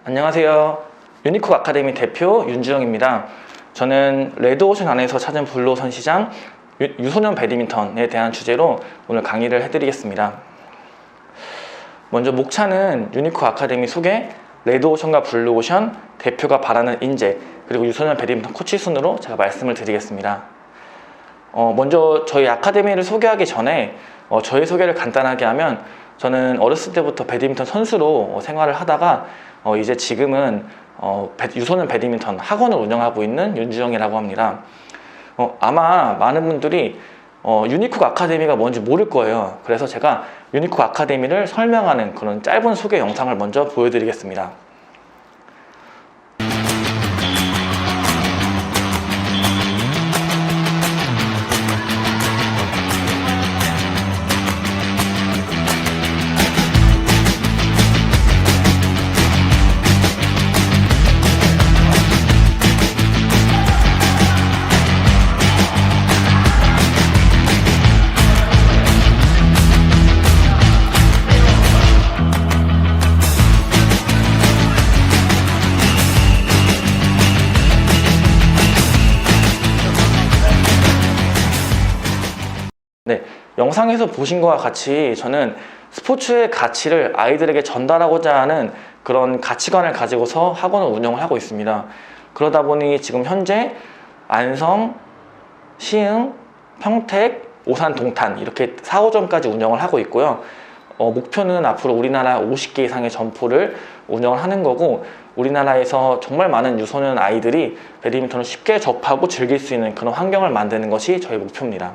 안녕하세요. 유니콕 아카데미 대표 윤주영입니다. 저는 레드오션 안에서 찾은 블루오션 시장 유소년 배드민턴에 대한 주제로 오늘 강의를 해드리겠습니다. 먼저 목차는 유니콕 아카데미 소개, 레드오션과 블루오션, 대표가 바라는 인재, 그리고 유소년 배드민턴 코치 순으로 제가 말씀을 드리겠습니다. 먼저 저희 아카데미를 소개하기 전에 저의 소개를 간단하게 하면, 저는 어렸을 때부터 배드민턴 선수로 생활을 하다가 이제 지금은 유소년 배드민턴 학원을 운영하고 있는 윤주영이라고 합니다. 아마 많은 분들이 유니콕 아카데미가 뭔지 모를 거예요. 그래서 제가 유니콕 아카데미를 설명하는 그런 짧은 소개 영상을 먼저 보여드리겠습니다. 네, 영상에서 보신 것과 같이 저는 스포츠의 가치를 아이들에게 전달하고자 하는 그런 가치관을 가지고서 학원을 운영을 하고 있습니다. 그러다 보니 지금 현재 안성, 시흥, 평택, 오산, 동탄 이렇게 4호점까지 운영을 하고 있고요. 목표는 앞으로 우리나라 50개 이상의 점포를 운영을 하는 거고, 우리나라에서 정말 많은 유소년 아이들이 배드민턴을 쉽게 접하고 즐길 수 있는 그런 환경을 만드는 것이 저희 목표입니다.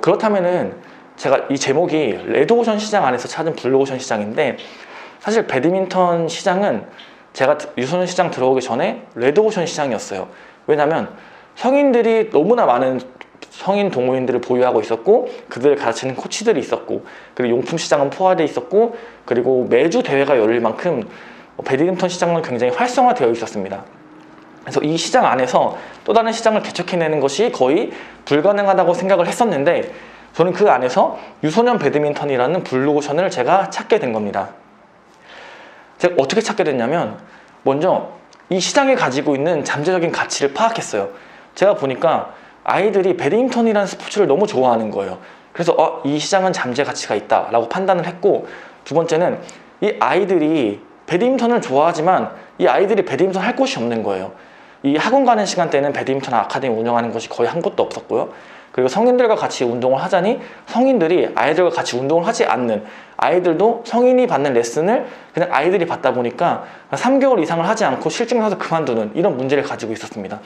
그렇다면은 제가 이 제목이 레드오션 시장 안에서 찾은 블루오션 시장인데, 사실 배드민턴 시장은 제가 유소년 시장 들어오기 전에 레드오션 시장이었어요. 왜냐면 성인들이 너무나 많은 성인 동호인들을 보유하고 있었고, 그들을 가르치는 코치들이 있었고, 그리고 용품 시장은 포화되어 있었고, 그리고 매주 대회가 열릴 만큼 배드민턴 시장은 굉장히 활성화되어 있었습니다. 그래서 이 시장 안에서 또 다른 시장을 개척해내는 것이 거의 불가능하다고 생각을 했었는데, 저는 그 안에서 유소년 배드민턴이라는 블루오션을 제가 찾게 된 겁니다. 제가 어떻게 찾게 됐냐면, 먼저 이 시장이 가지고 있는 잠재적인 가치를 파악했어요. 제가 보니까 아이들이 배드민턴이라는 스포츠를 너무 좋아하는 거예요. 그래서 이 시장은 잠재 가치가 있다 라고 판단을 했고, 두 번째는 이 아이들이 배드민턴을 좋아하지만 이 아이들이 배드민턴 할 곳이 없는 거예요. 이 학원 가는 시간대는 배드민턴 아카데미 운영하는 것이 거의 한 곳도 없었고요. 그리고 성인들과 같이 운동을 하자니 성인들이 아이들과 같이 운동을 하지 않는, 아이들도 성인이 받는 레슨을 그냥 아이들이 받다 보니까 3개월 이상을 하지 않고 실증 나서 그만두는 이런 문제를 가지고 있었습니다.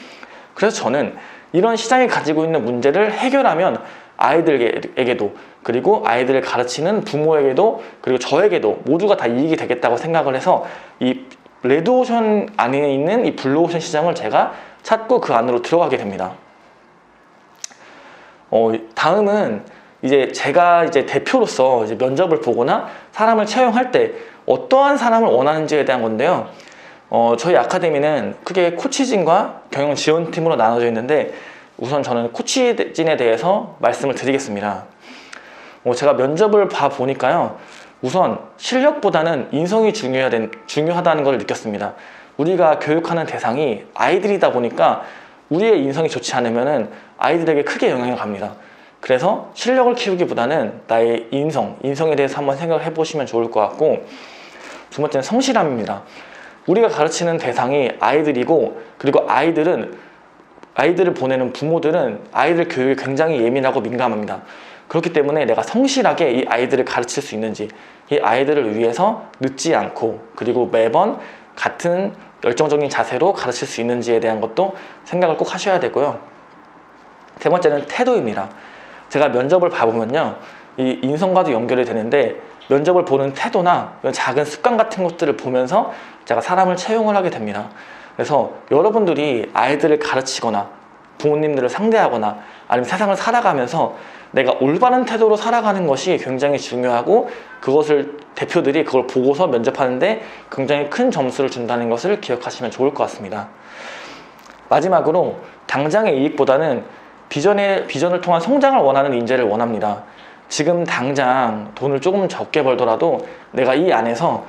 그래서 저는 이런 시장이 가지고 있는 문제를 해결하면 아이들에게도, 그리고 아이들을 가르치는 부모에게도, 그리고 저에게도 모두가 다 이익이 되겠다고 생각을 해서 이 레드오션 안에 있는 이 블루오션 시장을 제가 찾고 그 안으로 들어가게 됩니다. 다음은 이제 제가 대표로서 면접을 보거나 사람을 채용할 때 어떠한 사람을 원하는지에 대한 건데요. 저희 아카데미는 크게 코치진과 경영 지원팀으로 나눠져 있는데, 우선 저는 코치진에 대해서 말씀을 드리겠습니다. 제가 면접을 봐보니까요, 우선 실력보다는 인성이 중요하다는 걸 느꼈습니다. 우리가 교육하는 대상이 아이들이다 보니까 우리의 인성이 좋지 않으면 아이들에게 크게 영향을 갑니다. 그래서 실력을 키우기보다는 나의 인성에 대해서 한번 생각을 해보시면 좋을 것 같고, 두 번째는 성실함입니다. 우리가 가르치는 대상이 아이들이고, 그리고 아이들을 보내는 부모들은 아이들 교육에 굉장히 예민하고 민감합니다. 그렇기 때문에 내가 성실하게 이 아이들을 가르칠 수 있는지, 이 아이들을 위해서 늦지 않고, 그리고 매번 같은 열정적인 자세로 가르칠 수 있는지에 대한 것도 생각을 꼭 하셔야 되고요. 세 번째는 태도입니다. 제가 면접을 봐보면요, 이 인성과도 연결이 되는데, 면접을 보는 태도나 이런 작은 습관 같은 것들을 보면서 제가 사람을 채용을 하게 됩니다. 그래서 여러분들이 아이들을 가르치거나 부모님들을 상대하거나 아니면 세상을 살아가면서 내가 올바른 태도로 살아가는 것이 굉장히 중요하고, 그것을 대표들이 그걸 보고서 면접하는데 굉장히 큰 점수를 준다는 것을 기억하시면 좋을 것 같습니다. 마지막으로 당장의 이익보다는 비전을 통한 성장을 원하는 인재를 원합니다. 지금 당장 돈을 조금 적게 벌더라도 내가 이 안에서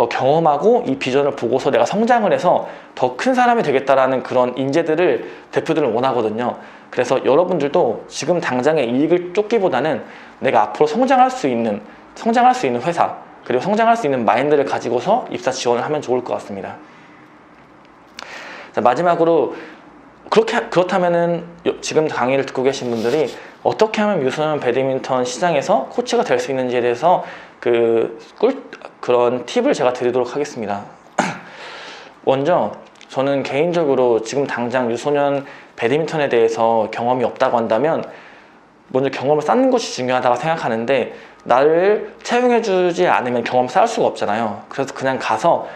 경험하고 이 비전을 보고서 내가 성장을 해서 더 큰 사람이 되겠다라는 그런 인재들을, 대표들을 원하거든요. 그래서 여러분들도 지금 당장의 이익을 쫓기보다는 내가 앞으로 성장할 수 있는 회사, 그리고 성장할 수 있는 마인드를 가지고서 입사 지원을 하면 좋을 것 같습니다. 자, 마지막으로 그렇다면은 지금 강의를 듣고 계신 분들이 어떻게 하면 유소년 배드민턴 시장에서 코치가 될 수 있는지에 대해서 그런 팁을 제가 드리도록 하겠습니다. 먼저 저는 개인적으로 지금 당장 유소년 배드민턴에 대해서 경험이 없다고 한다면 먼저 경험을 쌓는 것이 중요하다고 생각하는데, 나를 채용해주지 않으면 경험을 쌓을 수가 없잖아요. 그래서 그냥 가서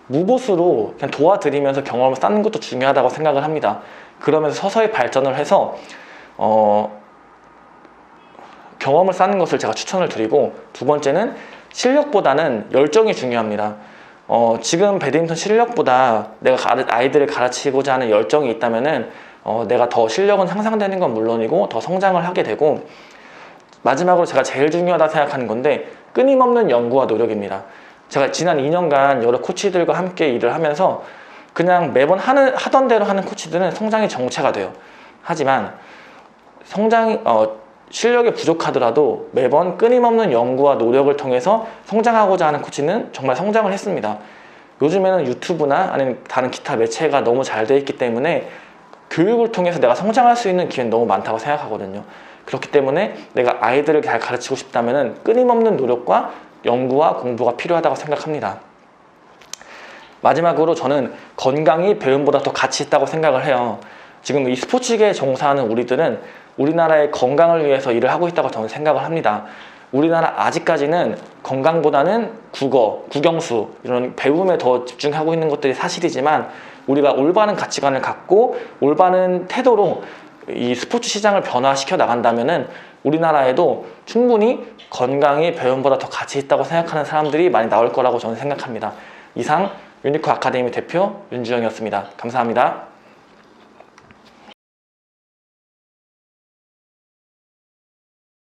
무보수로 그냥 도와드리면서 경험을 쌓는 것도 중요하다고 생각을 합니다. 그러면서 서서히 발전을 해서 경험을 쌓는 것을 제가 추천을 드리고, 두 번째는 실력보다는 열정이 중요합니다. 지금 배드민턴 실력보다 내가 아이들을 가르치고자 하는 열정이 있다면은 내가 더 실력은 향상되는 건 물론이고 더 성장을 하게 되고, 마지막으로 제가 제일 중요하다 생각하는 건데 끊임없는 연구와 노력입니다. 제가 지난 2년간 여러 코치들과 함께 일을 하면서 그냥 매번 하던 대로 하는 코치들은 성장이 정체가 돼요. 하지만 실력이 부족하더라도 매번 끊임없는 연구와 노력을 통해서 성장하고자 하는 코치는 정말 성장을 했습니다. 요즘에는 유튜브나 아니면 다른 기타 매체가 너무 잘 돼 있기 때문에 교육을 통해서 내가 성장할 수 있는 기회는 너무 많다고 생각하거든요. 그렇기 때문에 내가 아이들을 잘 가르치고 싶다면 끊임없는 노력과 연구와 공부가 필요하다고 생각합니다. 마지막으로 저는 건강이 배움보다 더 가치 있다고 생각을 해요. 지금 이 스포츠계에 종사하는 우리들은 우리나라의 건강을 위해서 일을 하고 있다고 저는 생각을 합니다. 우리나라 아직까지는 건강보다는 국어, 국영수 이런 배움에 더 집중하고 있는 것들이 사실이지만, 우리가 올바른 가치관을 갖고 올바른 태도로 이 스포츠 시장을 변화시켜 나간다면은 우리나라에도 충분히 건강이 배움보다 더 가치 있다고 생각하는 사람들이 많이 나올 거라고 저는 생각합니다. 이상 유니코 아카데미 대표 윤주영이었습니다. 감사합니다.